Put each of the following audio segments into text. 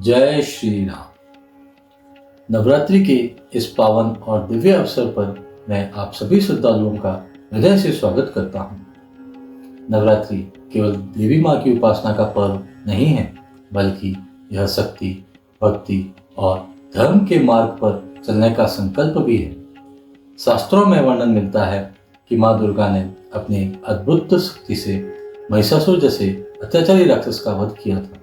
जय श्री राम। नवरात्रि के इस पावन और दिव्य अवसर पर मैं आप सभी श्रद्धालुओं का हृदय से स्वागत करता हूँ। नवरात्रि केवल देवी माँ की उपासना का पर्व नहीं है, बल्कि यह शक्ति, भक्ति और धर्म के मार्ग पर चलने का संकल्प भी है। शास्त्रों में वर्णन मिलता है कि माँ दुर्गा ने अपनी अद्भुत शक्ति से महिषासुर जैसे अत्याचारी राक्षस का वध किया था।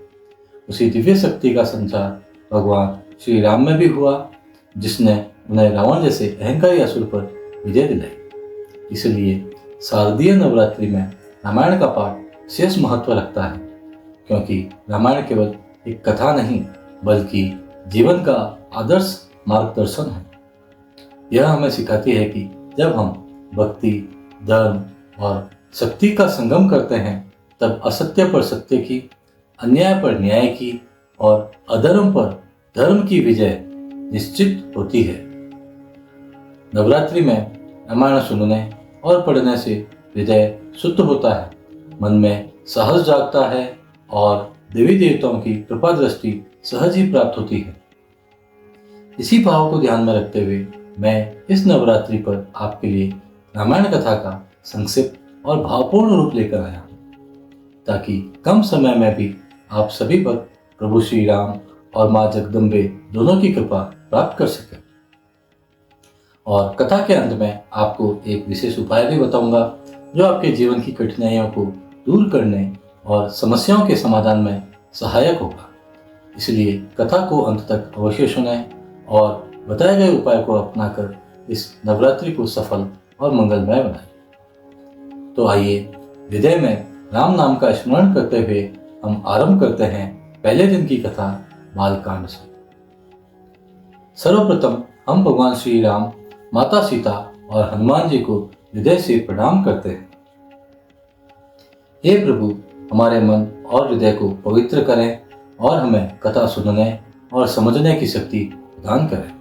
उसी दिव्य शक्ति का संचार भगवान श्री राम में भी हुआ, जिसने उन्हें रावण जैसे अहंकारी असुर पर विजय दिलाई। इसलिए शारदीय नवरात्रि में रामायण का पाठ विशेष महत्व रखता है, क्योंकि रामायण केवल एक कथा नहीं बल्कि जीवन का आदर्श मार्गदर्शन है। यह हमें सिखाती है कि जब हम भक्ति, धर्म और शक्ति का संगम करते हैं, तब असत्य पर सत्य की, अन्याय पर न्याय की और अधर्म पर धर्म की विजय निश्चित होती है। नवरात्रि में रामायण सुनने और पढ़ने से हृदय शुद्ध होता है, मन में साहस जागता है और देवी देवताओं की कृपा दृष्टि सहज ही प्राप्त होती है। इसी भाव को ध्यान में रखते हुए मैं इस नवरात्रि पर आपके लिए रामायण कथा का संक्षिप्त और भावपूर्ण रूप लेकर आया हूँ, ताकि कम समय में भी आप सभी पर प्रभु श्री राम और माँ जगदम्बे दोनों की कृपा प्राप्त कर सकें। और कथा के अंत में आपको एक विशेष उपाय भी बताऊंगा, जो आपके जीवन की कठिनाइयों को दूर करने और समस्याओं के समाधान में सहायक होगा। इसलिए कथा को अंत तक अवश्य सुनें और बताए गए उपाय को अपनाकर इस नवरात्रि को सफल और मंगलमय बनाएं। तो आइए हृदय में राम नाम का स्मरण करते हुए हम आरंभ करते हैं पहले दिन की कथा बालकांड से। सर्वप्रथम हम भगवान श्री राम, माता सीता और हनुमान जी को हृदय से प्रणाम करते हैं। हे प्रभु, हमारे मन और हृदय को पवित्र करें और हमें कथा सुनने और समझने की शक्ति प्रदान करें।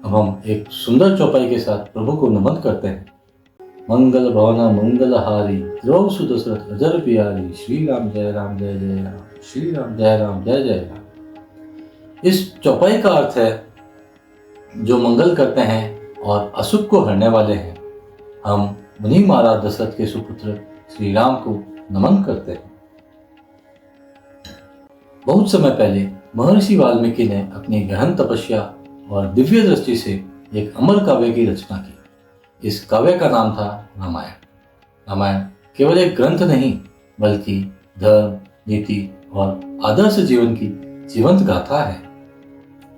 अब हम एक सुंदर चौपाई के साथ प्रभु को नमन करते हैं। मंगल भवन मंगलहारी, द्रौ सुदशरथ अजर प्यारी, श्री राम जय राम जय जय राम, श्री राम जय राम जय जय राम। इस चौपाई का अर्थ है जो मंगल करते हैं और अशुभ को हरने वाले हैं। हम मुनि महाराज दशरथ के सुपुत्र श्री राम को नमन करते हैं। बहुत समय पहले महर्षि वाल्मीकि ने अपनी गहन तपस्या और दिव्य दृष्टि से एक अमर काव्य की रचना की। इस काव्य का नाम था रामायण। रामायण केवल एक ग्रंथ नहीं, बल्कि धर्म, नीति और आदर्श जीवन की जीवंत गाथा है।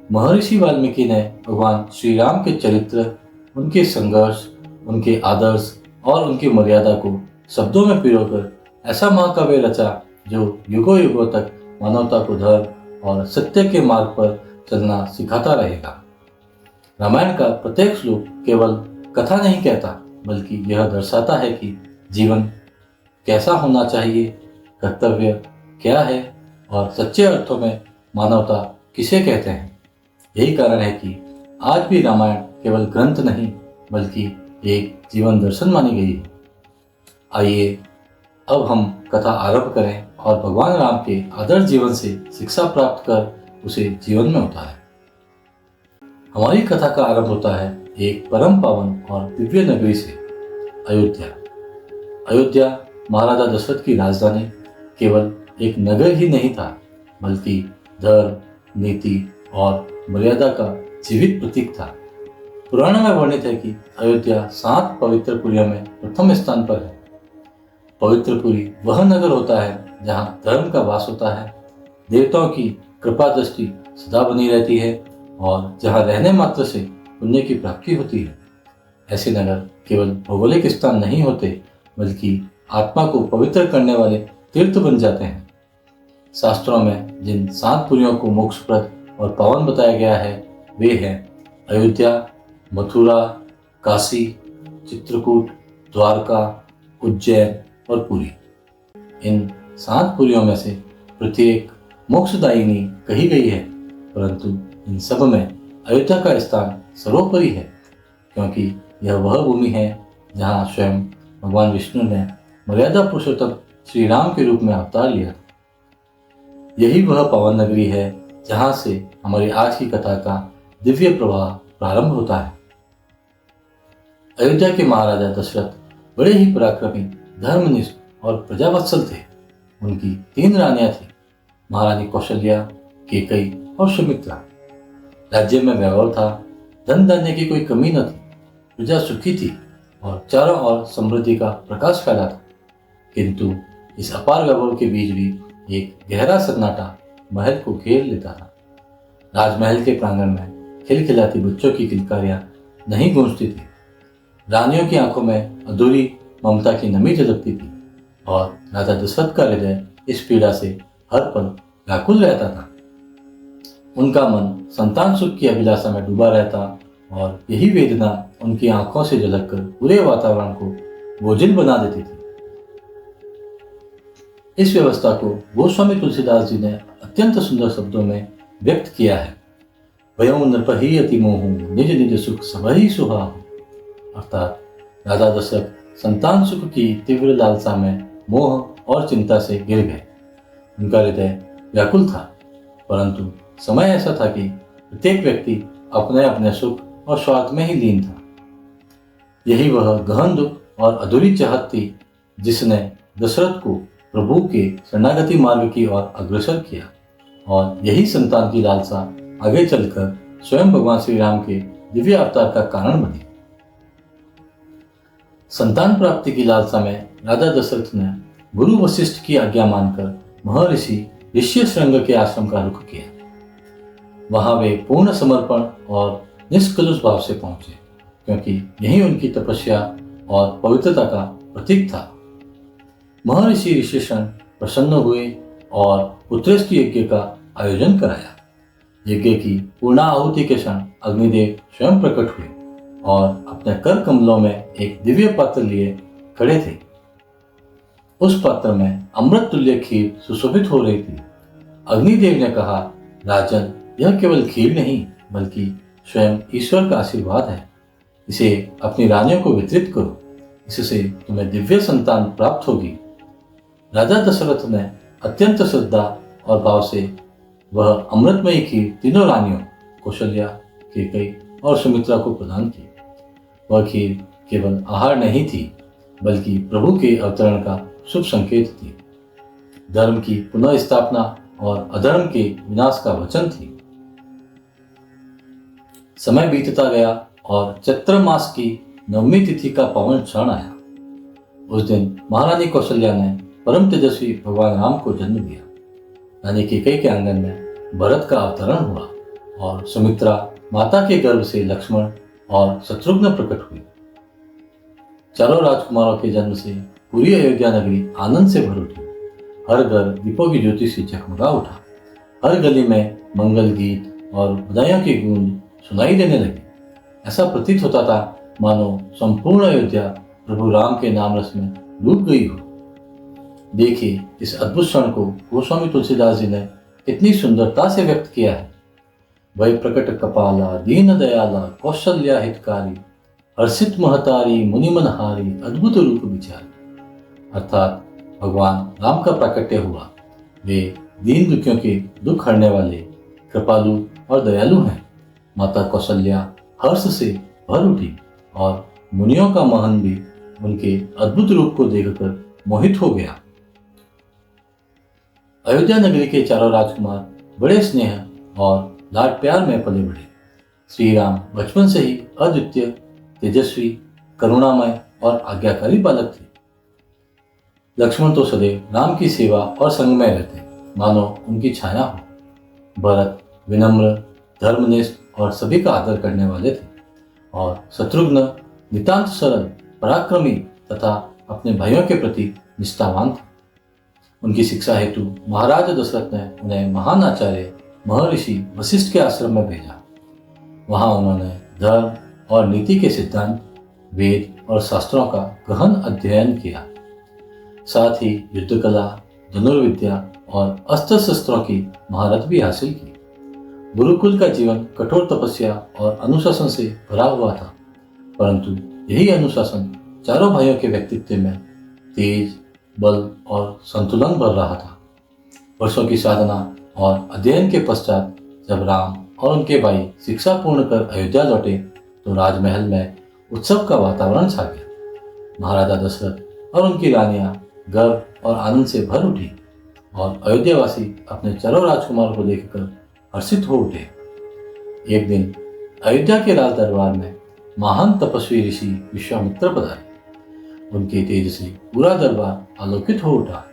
महर्षि वाल्मीकि ने भगवान श्री राम के चरित्र, उनके संघर्ष, उनके आदर्श और उनकी मर्यादा को शब्दों में पिरोकर ऐसा महाकाव्य रचा जो युगों युगों तक मानवता को धर्म और सत्य के मार्ग पर चलना सिखाता रहेगा। रामायण का प्रत्येक श्लोक केवल कथा नहीं कहता, बल्कि यह दर्शाता है कि जीवन कैसा होना चाहिए, कर्तव्य क्या है और सच्चे अर्थों में मानवता किसे कहते हैं। यही कारण है कि आज भी रामायण केवल ग्रंथ नहीं, बल्कि एक जीवन दर्शन मानी गई है। आइए अब हम कथा आरंभ करें और भगवान राम के आदर्श जीवन से शिक्षा प्राप्त कर उसे जीवन में उतारें। हमारी कथा का आरंभ होता है एक परम पावन और दिव्य नगरी से, अयोध्या। अयोध्या महाराजा दशरथ की राजधानी केवल एक नगर ही नहीं था, बल्कि धर्म, नीति और मर्यादा का जीवित प्रतीक था। पुराणों में वर्णित है कि अयोध्या 7 पवित्र पुरियों में प्रथम स्थान पर है। पवित्र पुरी वह नगर होता है जहाँ धर्म का वास होता है, देवताओं की कृपा दृष्टि सदा बनी रहती है और जहाँ रहने मात्र से पुण्य की प्राप्ति होती है। ऐसे नगर केवल भौगोलिक स्थान नहीं होते, बल्कि आत्मा को पवित्र करने वाले तीर्थ बन जाते हैं। शास्त्रों में जिन 7 पुरियों को मोक्षप्रद और पावन बताया गया है, वे हैं अयोध्या, मथुरा, काशी, चित्रकूट, द्वारका, उज्जैन और पुरी। इन 7 पुरियों में से प्रत्येक मोक्षदायिनी कही गई है, परंतु इन सब में अयोध्या का स्थान सर्वोपरि है, क्योंकि यह वह भूमि है जहाँ स्वयं भगवान विष्णु ने मर्यादा पुरुषोत्तम श्री राम के रूप में अवतार लिया। यही वह पावन नगरी है जहाँ से हमारी आज की कथा का दिव्य प्रवाह प्रारंभ होता है। अयोध्या के महाराजा दशरथ बड़े ही पराक्रमी, धर्मनिष्ठ और प्रजावत्सल थे। उनकी 3 रानियां थीं, महारानी कौशल्या, केकई और सुमित्रा। राज्य में वैभव था, धन धान्य की कोई कमी न थी, प्रजा सुखी थी और चारों ओर समृद्धि का प्रकाश फैला था। किंतु इस अपार वैभव के बीच भी एक गहरा सन्नाटा महल को घेर लेता था। राजमहल के प्रांगण में खिलखिलाती बच्चों की किलकारियां नहीं गूंजती थी। रानियों की आंखों में अधूरी ममता की नमी झलकती थी और राजा दशरथ का हृदय इस पीड़ा से हर पल व्याकुल रहता था। उनका मन संतान सुख की अभिलाषा में डूबा रहता और यही वेदना उनकी आंखों से झलककर पूरे वातावरण को बोझिल बना देती थी। इस व्यवस्था को गोस्वामी तुलसीदास जी ने अत्यंत सुंदर शब्दों में व्यक्त किया है। वयो नृपहि अति मोहु निज निज सुख सबहि सुहाहु। अर्थात राजा दशरथ संतान सुख की तीव्र लालसा में मोह और चिंता से गिर गए। उनका हृदय व्याकुल था, परंतु समय ऐसा था कि प्रत्येक व्यक्ति अपने अपने सुख और स्वार्थ में ही लीन था। यही वह गहन दुख और अधूरी चाहत थी जिसने दशरथ को प्रभु के शरणागति मार्ग की ओर अग्रसर किया, और यही संतान की लालसा आगे चलकर स्वयं भगवान श्री राम के दिव्य अवतार का कारण बनी। संतान प्राप्ति की लालसा में राजा दशरथ ने गुरु वशिष्ठ की आज्ञा मानकर महर्षि ऋष्यशृंग के आश्रम का रुख किया। वहां वे पूर्ण समर्पण और निष्कलुष भाव से पहुंचे, क्योंकि यही उनकी तपस्या और पवित्रता का प्रतीक था। महर्षि ऋष्यशृंग प्रसन्न हुए और पुत्रेष्टि यज्ञ का आयोजन कराया। यज्ञ की पूर्णाहुति के क्षण अग्निदेव स्वयं प्रकट हुए और अपने कर कमलों में एक दिव्य पात्र लिए खड़े थे। उस पात्र में अमृत तुल्य खीर सुशोभित हो रही थी। अग्निदेव ने कहा, राजन, यह केवल खीर नहीं बल्कि स्वयं ईश्वर का आशीर्वाद है। इसे अपनी रानियों को वितरित करो, इससे तुम्हें दिव्य संतान प्राप्त होगी। राजा दशरथ ने अत्यंत श्रद्धा और भाव से वह अमृतमयी खीर तीनों रानियों कौशल्या, केकई और सुमित्रा को प्रदान की। वह खीर केवल आहार नहीं थी बल्कि प्रभु के अवतरण का शुभ संकेत थी, धर्म की पुनः स्थापना और अधर्म के विनाश का वचन थी। समय बीतता गया और चैत्र मास की नवमी तिथि का पावन क्षण आया। उस दिन महारानी कौशल्या ने परम तेजस्वी भगवान राम को जन्म दिया। रानी केकई के आंगन में भरत का अवतरण हुआ और सुमित्रा माता के गर्भ से लक्ष्मण और शत्रुघ्न प्रकट हुए। चारों राजकुमारों के जन्म से पूरी अयोध्या नगरी आनंद से भर उठी। हर घर दीपों की ज्योति से जगमगा उठा। हर गली में मंगल गीत और बधाइयों की गूंज सुनाई देने लगी। ऐसा प्रतीत होता था मानो संपूर्ण अयोध्या प्रभु राम के नाम रस में डूब गई हो। देखिए, इस अद्भुत क्षण को गोस्वामी तुलसीदास जी ने कितनी सुंदरता से व्यक्त किया है। वही प्रकट कपाला दीन दयाला कौशल्या हितकारी हर्षित महतारी मुनि मनहारी अद्भुत रूप विचारी। अर्थात भगवान राम का प्राकट्य हुआ। वे दीन दुखियों के दुख हरने वाले, कृपालु और दयालु हैं। माता कौशल्या हर्ष से भर उठी और मुनियों का महन भी उनके अद्भुत रूप को देखकर मोहित हो गया। अयोध्या नगरी के चारों राजकुमार बड़े स्नेह और लाड प्यार में पले बढ़े। श्री राम बचपन से ही अद्वितीय, तेजस्वी, करुणामय और आज्ञाकारी बालक थे। लक्ष्मण तो सदैव राम की सेवा और संग में रहते, मानो उनकी छाया हो। भरत विनम्र, धर्मनिष्ठ और सभी का आदर करने वाले थे, और शत्रुघ्न नितांत सरल, पराक्रमी तथा अपने भाइयों के प्रति निष्ठावान थे। उनकी शिक्षा हेतु महाराज दशरथ ने उन्हें महान आचार्य महर्षि वशिष्ठ के आश्रम में भेजा। वहां उन्होंने धर्म और नीति के सिद्धांत, वेद और शास्त्रों का गहन अध्ययन किया। साथ ही युद्ध कला, धनुर्विद्या और अस्त्र शस्त्रों की महारत भी हासिल की। गुरुकुल का जीवन कठोर तपस्या और अनुशासन से भरा हुआ था, परंतु यही अनुशासन चारों भाइयों के व्यक्तित्व में तेज, बल और संतुलन भर रहा था। वर्षों की साधना और अध्ययन के पश्चात जब राम और उनके भाई शिक्षा पूर्ण कर अयोध्या लौटे तो राजमहल में उत्सव का वातावरण छा गया। महाराजा दशरथ और उनकी रानियां गर्व और आनंद से भर उठी और अयोध्यावासी अपने चारों राजकुमार को देखकर हर्षित हो उठे। एक दिन अयोध्या के राज दरबार में महान तपस्वी ऋषि विश्वामित्र पधारे। उनके तेज से पूरा दरबार आलोकित हो उठा।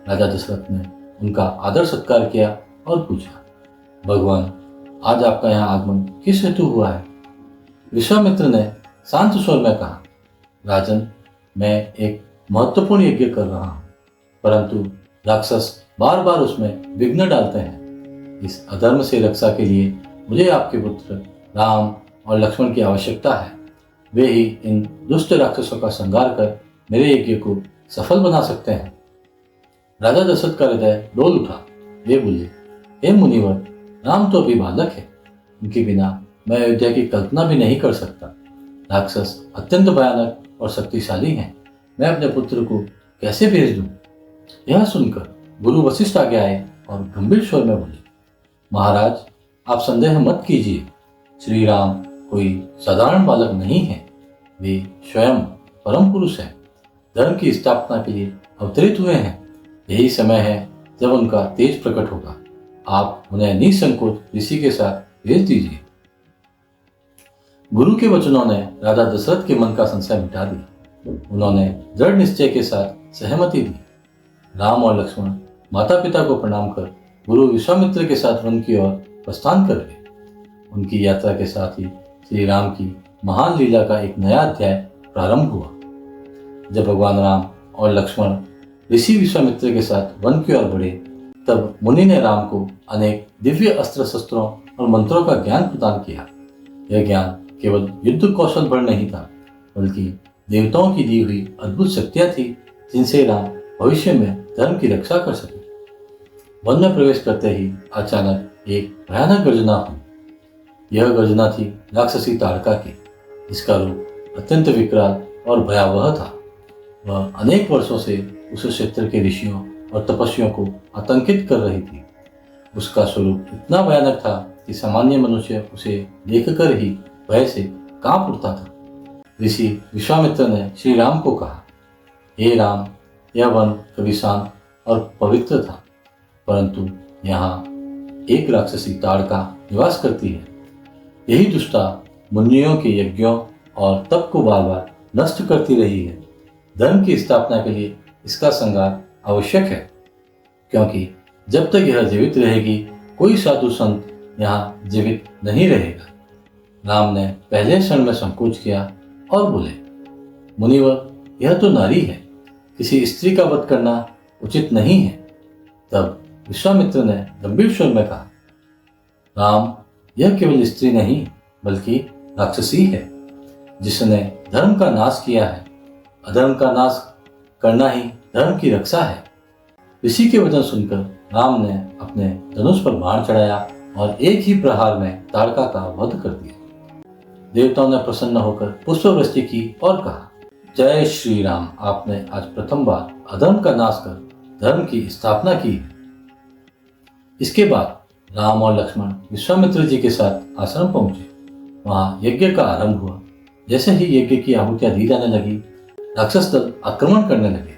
राजा दशरथ ने उनका आदर सत्कार किया और पूछा, भगवान, आज आपका यहाँ आगमन किस हेतु हुआ है? विश्वामित्र ने शांत स्वर में कहा, राजन, मैं एक महत्वपूर्ण यज्ञ कर रहा हूँ, परंतु राक्षस बार बार उसमें विघ्न डालते हैं। इस अधर्म से रक्षा के लिए मुझे आपके पुत्र राम और लक्ष्मण की आवश्यकता है। वे ही इन दुष्ट राक्षसों का संहार कर मेरे यज्ञ को सफल बना सकते हैं। राजा दशरथ का हृदय डोल उठा। वे बोले, हे मुनिवर, राम तो अभी बालक है, उनके बिना मैं अयोध्या की कल्पना भी नहीं कर सकता। राक्षस अत्यंत भयानक और शक्तिशाली हैं। मैं अपने पुत्र को कैसे भेज दूं? यह सुनकर गुरु वशिष्ठ आगे आए और गंभीर स्वर में बोले, महाराज, आप संदेह मत कीजिए। श्री राम कोई साधारण बालक नहीं है। वे स्वयं परम पुरुष हैं। धर्म की स्थापना के लिए अवतरित हुए हैं। यही समय है जब उनका तेज प्रकट होगा। आप उन्हें निसंकोच ऋषि के साथ भेज दीजिए। गुरु के वचनों ने राजा दशरथ के मन का संशय मिटा दिया। उन्होंने दृढ़ निश्चय के साथ सहमति दी। राम और लक्ष्मण माता पिता को प्रणाम कर गुरु विश्वामित्र के साथ वन की ओर प्रस्थान कर गए। उनकी यात्रा के साथ ही श्री राम की महान लीला का एक नया अध्याय प्रारंभ हुआ। जब भगवान राम और लक्ष्मण ऋषि विश्वामित्र के साथ वन की ओर बढ़े, तब मुनि ने राम को अनेक दिव्य अस्त्र शस्त्रों और मंत्रों का ज्ञान प्रदान किया। यह ज्ञान केवल युद्ध कौशल भर नहीं था, बल्कि देवताओं की दी हुई अद्भुत शक्तियां थी, जिनसे राम भविष्य में धर्म की रक्षा कर सके। वन में प्रवेश करते ही अचानक एक भयानक गर्जना हुई। यह गर्जना थी राक्षसी ताड़का की। इसका रूप अत्यंत विकराल और भयावह था। वह अनेक वर्षों से उस क्षेत्र के ऋषियों और तपस्वियों को आतंकित कर रही थी। उसका स्वरूप इतना भयानक था कि सामान्य मनुष्य उसे देखकर ही भय से कांप उठता था। ऋषि विश्वामित्र ने श्री राम को कहा, हे राम, यह वन कभी शांत और पवित्र था, परंतु यहाँ एक राक्षसी ताड़का निवास करती है। यही दुष्टा मुनियों के यज्ञों और तप को बार बार नष्ट करती रही है। धर्म की स्थापना के लिए इसका संहार आवश्यक है, क्योंकि जब तक यह जीवित रहेगी, कोई साधु संत यहाँ जीवित नहीं रहेगा। राम ने पहले क्षण में संकोच किया और बोले, मुनिवर, यह तो नारी है, किसी स्त्री का वध करना उचित नहीं है। तब विश्वामित्र ने गंभीर स्वर में कहा, राम, यह केवल स्त्री नहीं बल्कि राक्षसी है, जिसने धर्म का नाश किया है। अधर्म का नाश करना ही धर्म की रक्षा है। ऋषि के वचन सुनकर राम ने अपने धनुष पर बाण चढ़ाया और एक ही प्रहार में ताड़का का वध कर दिया। देवताओं ने प्रसन्न होकर पुष्पवृष्टि की और कहा, जय श्री राम, आपने आज प्रथम बार अधर्म का नाश कर धर्म की स्थापना की है। इसके बाद राम और लक्ष्मण विश्वामित्र जी के साथ आश्रम पहुंचे। वहां यज्ञ का आरंभ हुआ। जैसे ही यज्ञ की आहुतियां दी जाने लगी, राक्षस दल आक्रमण करने लगे।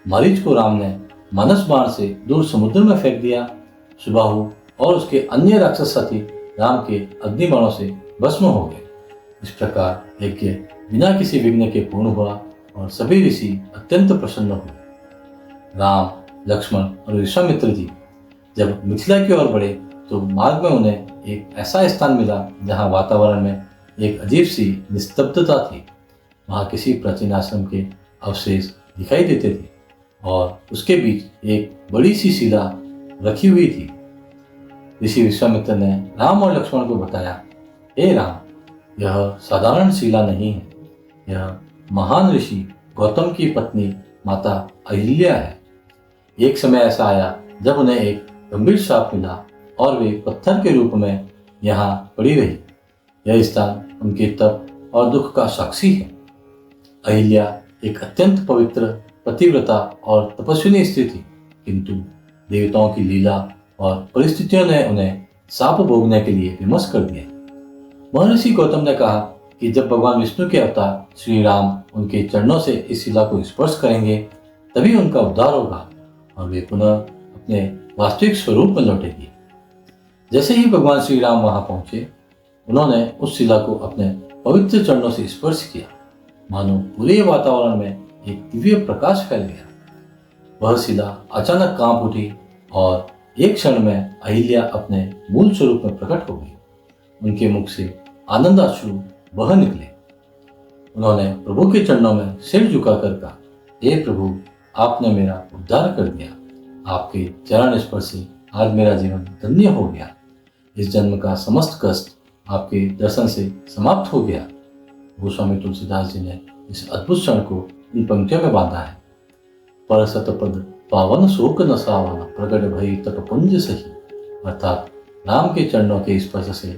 मारीच को राम ने मानस बाण से दूर समुद्र में फेंक दिया। सुबाहु और उसके अन्य राक्षस साथी राम के अग्नि बाणों से भस्म हो गए। इस प्रकार यज्ञ बिना किसी विघ्न के पूर्ण हुआ और सभी ऋषि अत्यंत प्रसन्न हुए। राम, लक्ष्मण और विश्वामित्र जी जब मिथिला की ओर बढ़े तो मार्ग में उन्हें एक ऐसा स्थान मिला जहाँ वातावरण में एक अजीब सी निस्तब्धता थी। वहाँ किसी प्राचीन आश्रम के अवशेष दिखाई देते थे और उसके बीच एक बड़ी सी शिला रखी हुई थी। ऋषि विश्वामित्र ने राम और लक्ष्मण को बताया, हे राम, यह साधारण शिला नहीं है। यह महान ऋषि गौतम की पत्नी माता अहिल्या है। एक समय ऐसा आया जब उन्हें एक गंभीर श्राप मिला और वे पत्थर के रूप में यहाँ पड़ी रही। यह स्थान उनके तप और दुख का साक्षी है। अहिल्या एक अत्यंत पवित्र, पतिव्रता और तपस्विनी स्त्री थी, किंतु देवताओं की लीला और परिस्थितियों ने उन्हें साप भोगने के लिए विमर्श कर दिया। महर्षि गौतम ने कहा कि जब भगवान विष्णु के अवतार श्री राम उनके चरणों से इस शिला को स्पर्श करेंगे तभी उनका उद्धार होगा और वे पुनः अपने वास्तविक स्वरूप में लौटेंगे। जैसे ही भगवान श्री राम वहां पहुंचे, उन्होंने उस शिला को अपने पवित्र चरणों से स्पर्श किया। मानो पूरे वातावरण में एक दिव्य प्रकाश फैल गया। वह शिला अचानक कांप उठी और एक क्षण में अहिल्या अपने मूल स्वरूप में प्रकट हो गई। उनके मुख से आनंदाश्रु बह निकले। उन्होंने प्रभु के चरणों में सिर झुकाकर कहा, हे प्रभु, आपने मेरा उद्धार कर दिया। आपके चरण स्पर्श से आज मेरा जीवन धन्य हो गया। इस जन्म का समस्त कष्ट आपके दर्शन से समाप्त हो गया। गोस्वामी तुलसीदास जी ने इस अद्भुत क्षण को इन पंक्तियों में बांधा है। पर सतपद पावन शोक न सावन प्रगट भई तटपुंज सही, अर्थात राम के चरणों के स्पर्श से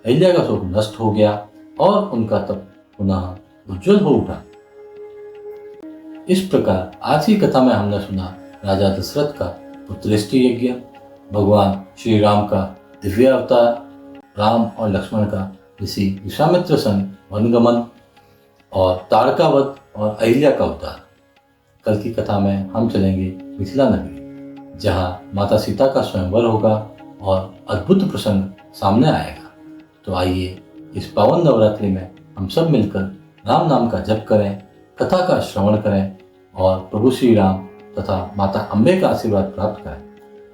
अहिल्या का शोक नष्ट हो गया और उनका तप पुनः उज्जवल हो उठा। इस प्रकार आज की कथा में हमने सुना राजा दशरथ का पुत्रेष्टि यज्ञ, भगवान श्री राम का दिव्य अवतार, राम और लक्ष्मण का ऋषि विश्वामित्र संग वनगमन और तारकावध और अहिल्या का उद्धार। कल की कथा में हम चलेंगे मिथिला नगरी, जहाँ माता सीता का स्वयंवर होगा और अद्भुत प्रसंग सामने आएगा। तो आइए इस पावन नवरात्रि में हम सब मिलकर राम नाम का जप करें, कथा का श्रवण करें और प्रभु श्री राम तथा माता अम्बे का आशीर्वाद प्राप्त करें।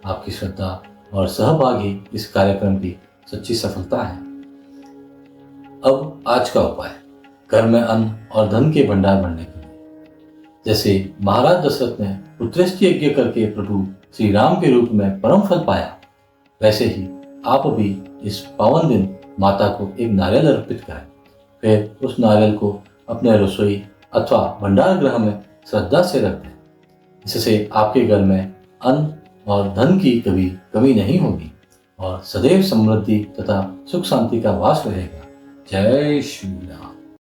आपकी श्रद्धा और सहभागी इस कार्यक्रम की सच्ची सफलता है। अब आज का उपाय, घर में अन्न और धन के भंडार भरने के लिए। जैसे महाराज दशरथ ने पुत्रेष्टि यज्ञ करके प्रभु श्री राम के रूप में परम फल पाया, वैसे ही आप भी इस पावन दिन माता को एक नारियल अर्पित करें। फिर उस नारियल को अपने रसोई अथवा भंडार गृह में श्रद्धा से रख दें। इससे आपके घर में अन्न और धन की कभी कमी नहीं होगी और सदैव समृद्धि तथा सुख शांति का वास रहेगा। जय श्री राम।